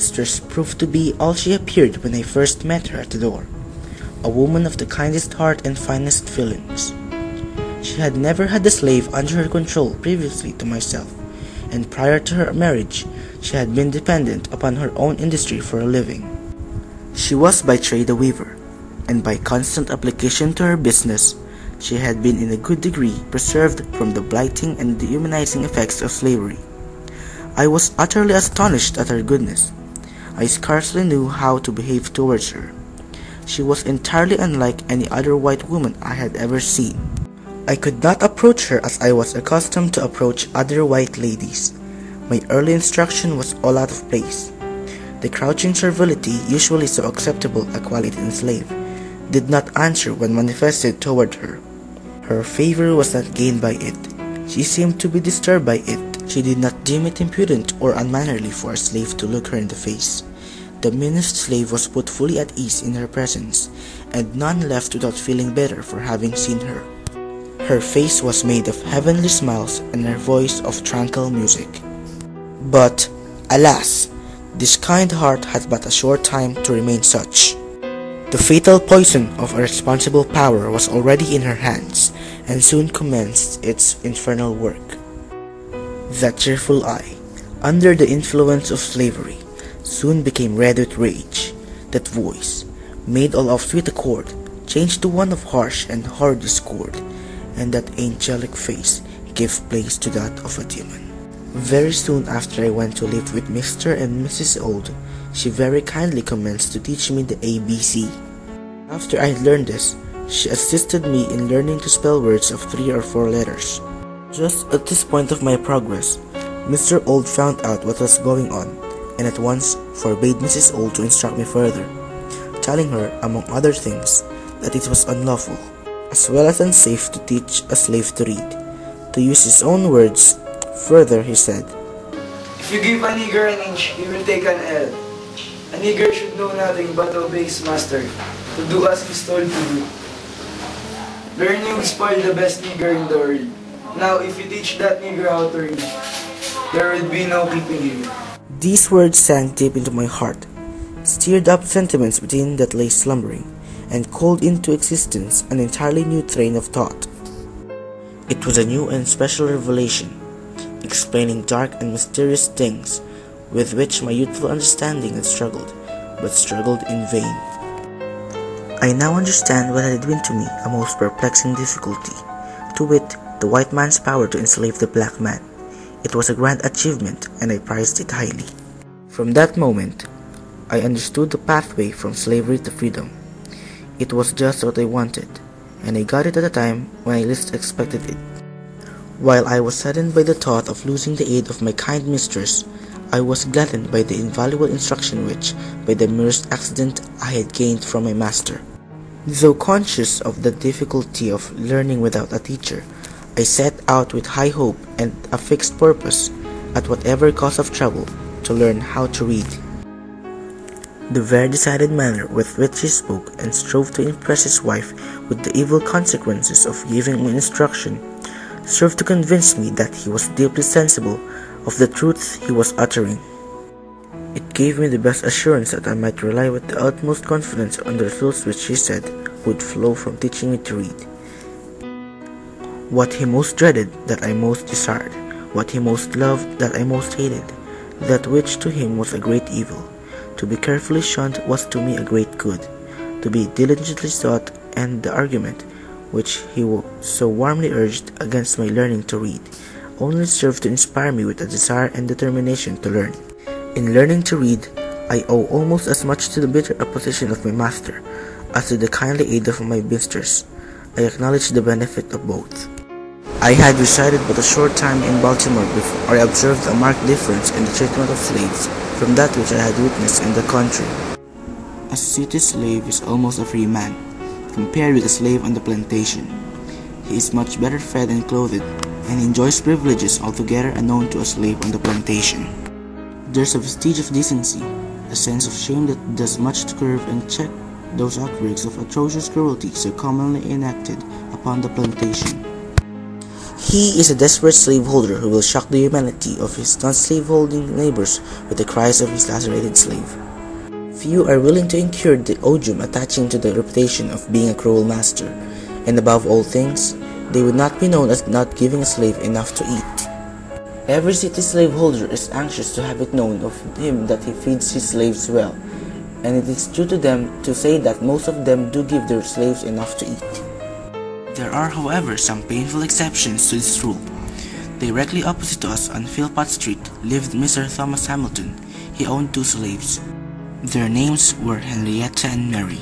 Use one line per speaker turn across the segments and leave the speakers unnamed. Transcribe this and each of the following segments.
mistress proved to be all she appeared when I first met her at the door, a woman of the kindest heart and finest feelings. She had never had a slave under her control previously to myself, and prior to her marriage, she had been dependent upon her own industry for a living. She was by trade a weaver, and by constant application to her business, she had been in a good degree preserved from the blighting and dehumanizing effects of slavery. I was utterly astonished at her goodness. I scarcely knew how to behave towards her. She was entirely unlike any other white woman I had ever seen. I could not approach her as I was accustomed to approach other white ladies. My early instruction was all out of place. The crouching servility usually so acceptable a quality in a slave did not answer when manifested toward her. Her favor was not gained by it. She seemed to be disturbed by it. She did not deem it impudent or unmannerly for a slave to look her in the face. The meanest slave was put fully at ease in her presence, and none left without feeling better for having seen her. Her face was made of heavenly smiles and her voice of tranquil music. But, alas, this kind heart had but a short time to remain such. The fatal poison of irresponsible power was already in her hands, and soon commenced its infernal work. That cheerful eye, under the influence of slavery, soon became red with rage. That voice, made all of sweet accord, changed to one of harsh and horrid discord, and that angelic face gave place to that of a demon. Very soon after I went to live with Mr. and Mrs. Old, she very kindly commenced to teach me the ABC. After I had learned this, she assisted me in learning to spell words of 3 or 4 letters. Just at this point of my progress, Mr. Old found out what was going on, and at once forbade Mrs. Old to instruct me further, telling her, among other things, that it was unlawful, as well as unsafe to teach a slave to read. To use his own words, further he said,
"If you give a nigger an inch, he will take an ell. A nigger should know nothing but obey his master, to do as he is told to do. Learning will spoil the best nigger in the world. Now if you teach that nigger how to read, there will be no keeping him."
These words sank deep into my heart, stirred up sentiments within that lay slumbering, and called into existence an entirely new train of thought. It was a new and special revelation, explaining dark and mysterious things with which my youthful understanding had struggled, but struggled in vain. I now understand what had been to me a most perplexing difficulty, to wit, the white man's power to enslave the black man. It was a grand achievement, and I prized it highly. From that moment, I understood the pathway from slavery to freedom. It was just what I wanted, and I got it at a time when I least expected it. While I was saddened by the thought of losing the aid of my kind mistress, I was gladdened by the invaluable instruction which, by the merest accident, I had gained from my master. Though conscious of the difficulty of learning without a teacher, I set out with high hope and a fixed purpose, at whatever cost of trouble, to learn how to read. The very decided manner with which he spoke and strove to impress his wife with the evil consequences of giving me instruction served to convince me that he was deeply sensible of the truths he was uttering. It gave me the best assurance that I might rely with the utmost confidence on the results which he said would flow from teaching me to read. What he most dreaded, that I most desired; what he most loved, that I most hated; that which to him was a great evil, to be carefully shunned, was to me a great good, to be diligently sought, and the argument which he so warmly urged against my learning to read only served to inspire me with a desire and determination to learn. In learning to read, I owe almost as much to the bitter opposition of my master as to the kindly aid of my mistress. I acknowledge the benefit of both. I had resided but a short time in Baltimore before I observed a marked difference in the treatment of slaves from that which I had witnessed in the country. A city slave is almost a free man, compared with a slave on the plantation. He is much better fed and clothed, and enjoys privileges altogether unknown to a slave on the plantation. There is a vestige of decency, a sense of shame that does much to curb and check those outbreaks of atrocious cruelty so commonly enacted upon the plantation. He is a desperate slaveholder who will shock the humanity of his non-slaveholding neighbors with the cries of his lacerated slave. Few are willing to incur the odium attaching to the reputation of being a cruel master, and above all things, they would not be known as not giving a slave enough to eat. Every city slaveholder is anxious to have it known of him that he feeds his slaves well, and it is true to them to say that most of them do give their slaves enough to eat. There are, however, some painful exceptions to this rule. Directly opposite to us on Philpott Street lived Mr. Thomas Hamilton. He owned 2 slaves. Their names were Henrietta and Mary.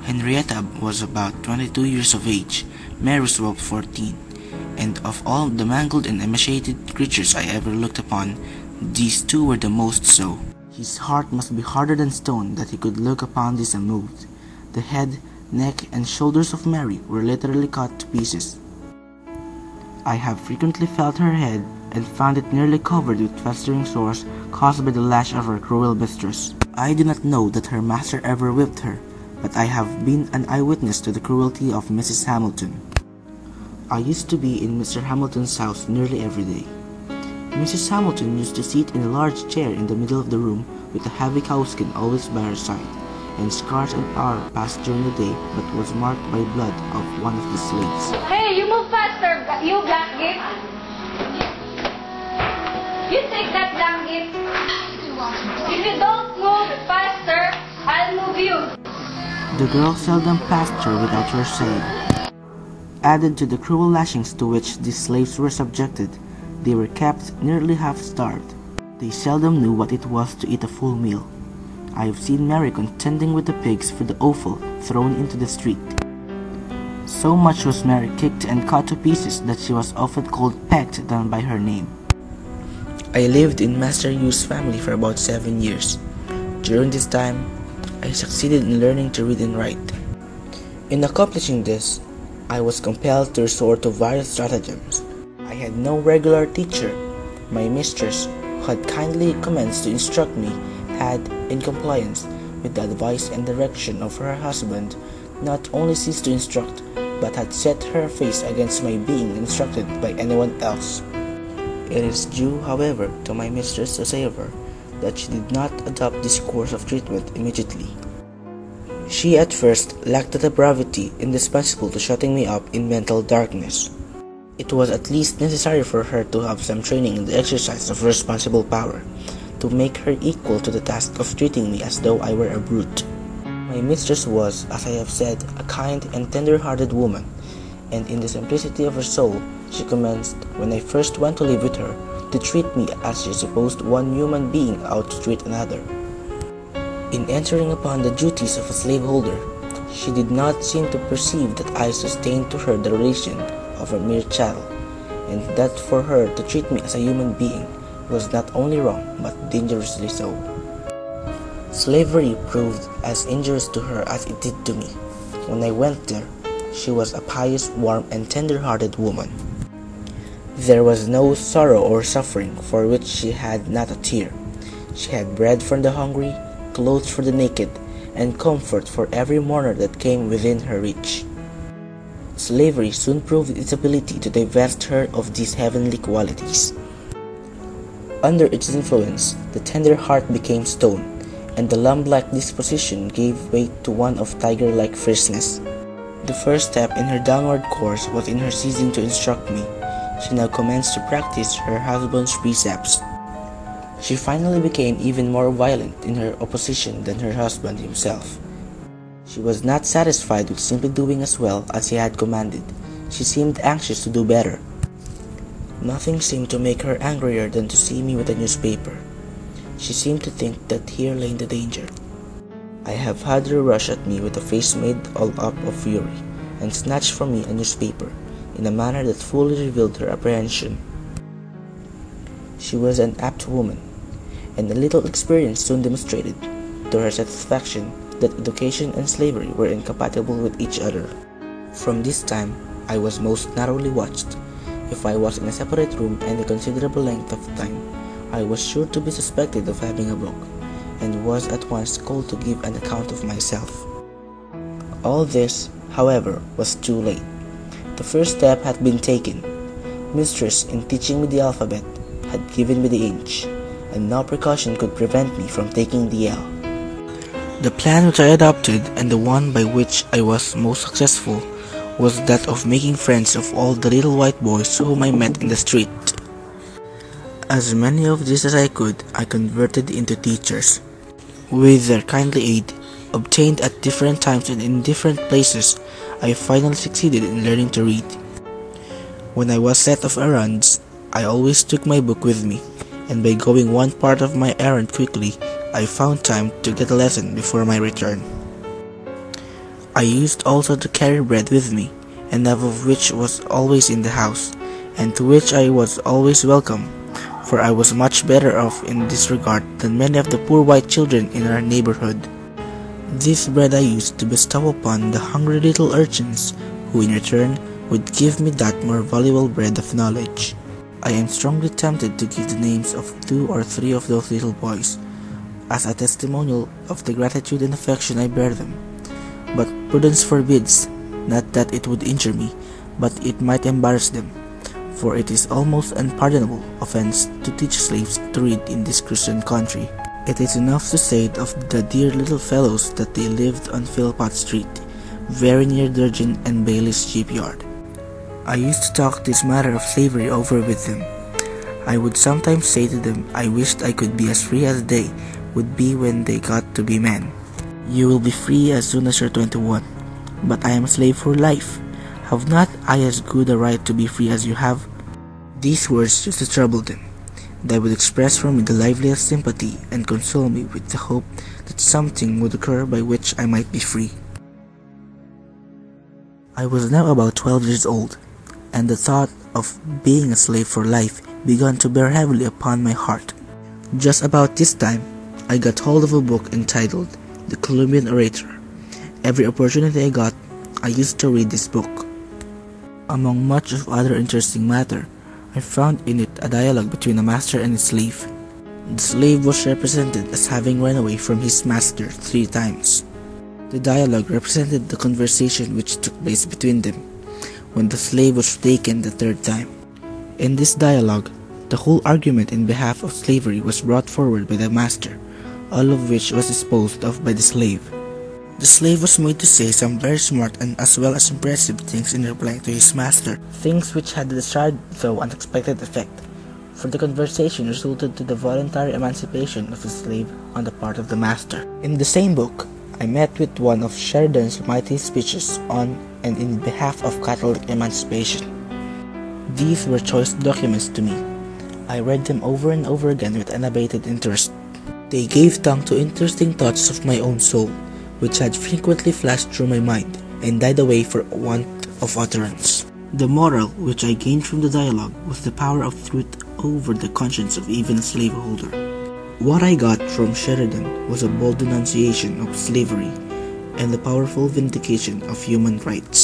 Henrietta was about 22 years of age, Mary was about 14, and of all the mangled and emaciated creatures I ever looked upon, these 2 were the most so. His heart must be harder than stone that he could look upon this unmoved. The head, neck, and shoulders of Mary were literally cut to pieces. I have frequently felt her head and found it nearly covered with festering sores caused by the lash of her cruel mistress. I do not know that her master ever whipped her, but I have been an eyewitness to the cruelty of Mrs. Hamilton. I used to be in Mr. Hamilton's house nearly every day. Mrs. Hamilton used to sit in a large chair in the middle of the room with a heavy cowskin always by her side, and scarce an hour passed during the day but was marked by blood of one of the slaves.
Hey, you move faster, you black git. You take that black git. If you don't move faster, I'll move you.
The girl seldom passed her without her saying. Added to the cruel lashings to which these slaves were subjected, they were kept nearly half-starved. They seldom knew what it was to eat a full meal. I have seen Mary contending with the pigs for the offal thrown into the street. So much was Mary kicked and cut to pieces that she was often called pecked than by her name. I lived in Master Yu's family for about 7 years. During this time, I succeeded in learning to read and write. In accomplishing this, I was compelled to resort to various stratagems. I had no regular teacher. My mistress, who had kindly commenced to instruct me, had, in compliance with the advice and direction of her husband, not only ceased to instruct, but had set her face against my being instructed by anyone else. It is due, however, to my mistress to say of her that she did not adopt this course of treatment immediately. She at first lacked the depravity indispensable to shutting me up in mental darkness. It was at least necessary for her to have some training in the exercise of responsible power, to make her equal to the task of treating me as though I were a brute. My mistress was, as I have said, a kind and tender-hearted woman, and in the simplicity of her soul, she commenced, when I first went to live with her, to treat me as she supposed one human being ought to treat another. In entering upon the duties of a slaveholder, she did not seem to perceive that I sustained to her the relation of a mere chattel, and that for her to treat me as a human being was not only wrong, but dangerously so. Slavery proved as injurious to her as it did to me. When I went there, she was a pious, warm, and tender-hearted woman. There was no sorrow or suffering for which she had not a tear. She had bread for the hungry, clothes for the naked, and comfort for every mourner that came within her reach. Slavery soon proved its ability to divest her of these heavenly qualities. Under its influence, the tender heart became stone, and the lamb-like disposition gave way to one of tiger-like fierceness. The first step in her downward course was in her ceasing to instruct me. She now commenced to practice her husband's precepts. She finally became even more violent in her opposition than her husband himself. She was not satisfied with simply doing as well as he had commanded. She seemed anxious to do better. Nothing seemed to make her angrier than to see me with a newspaper. She seemed to think that here lay the danger. I have had her rush at me with a face made all up of fury, and snatch from me a newspaper, in a manner that fully revealed her apprehension. She was an apt woman, and a little experience soon demonstrated, to her satisfaction, that education and slavery were incompatible with each other. From this time, I was most narrowly watched. If I was in a separate room any considerable length of time, I was sure to be suspected of having a book, and was at once called to give an account of myself. All this, however, was too late. The first step had been taken. mistress in teaching me the alphabet had given me the inch, and no precaution could prevent me from taking the L. The plan which I adopted, and the one by which I was most successful, was that of making friends of all the little white boys whom I met in the street. As many of these as I could, I converted into teachers. With their kindly aid, obtained at different times and in different places, I finally succeeded in learning to read. When I was set off errands, I always took my book with me, and by going one part of my errand quickly, I found time to get a lesson before my return. I used also to carry bread with me, enough of which was always in the house, and to which I was always welcome, for I was much better off in this regard than many of the poor white children in our neighborhood. This bread I used to bestow upon the hungry little urchins, who in return would give me that more valuable bread of knowledge. I am strongly tempted to give the names of 2 or 3 of those little boys, as a testimonial of the gratitude and affection I bear them. But prudence forbids, not that it would injure me, but it might embarrass them, for it is almost unpardonable offense to teach slaves to read in this Christian country. It is enough to say of the dear little fellows that they lived on Philpott Street, very near Durgin and Bailey's shipyard. I used to talk this matter of slavery over with them. I would sometimes say to them I wished I could be as free as they would be when they got to be men. You will be free as soon as you're 21, but I am a slave for life. Have not I as good a right to be free as you have? These words used to trouble them. They would express for me the liveliest sympathy and console me with the hope that something would occur by which I might be free. I was now about 12 years old, and the thought of being a slave for life began to bear heavily upon my heart. Just about this time, I got hold of a book entitled The Columbian Orator. Every opportunity I got, I used to read this book. Among much of other interesting matter, I found in it a dialogue between a master and a slave. The slave was represented as having run away from his master 3 times. The dialogue represented the conversation which took place between them when the slave was taken the 3rd time. In this dialogue, the whole argument in behalf of slavery was brought forward by the master, all of which was disposed of by the slave. The slave was made to say some very smart and as well as impressive things in replying to his master, things which had the desired though unexpected effect, for the conversation resulted to the voluntary emancipation of the slave on the part of the master. In the same book, I met with one of Sheridan's mighty speeches on and in behalf of Catholic emancipation. These were choice documents to me. I read them over and over again with unabated interest. They gave tongue to interesting thoughts of my own soul, which had frequently flashed through my mind and died away for want of utterance. The moral which I gained from the dialogue was the power of truth over the conscience of even a slaveholder. What I got from Sheridan was a bold denunciation of slavery and the powerful vindication of human rights.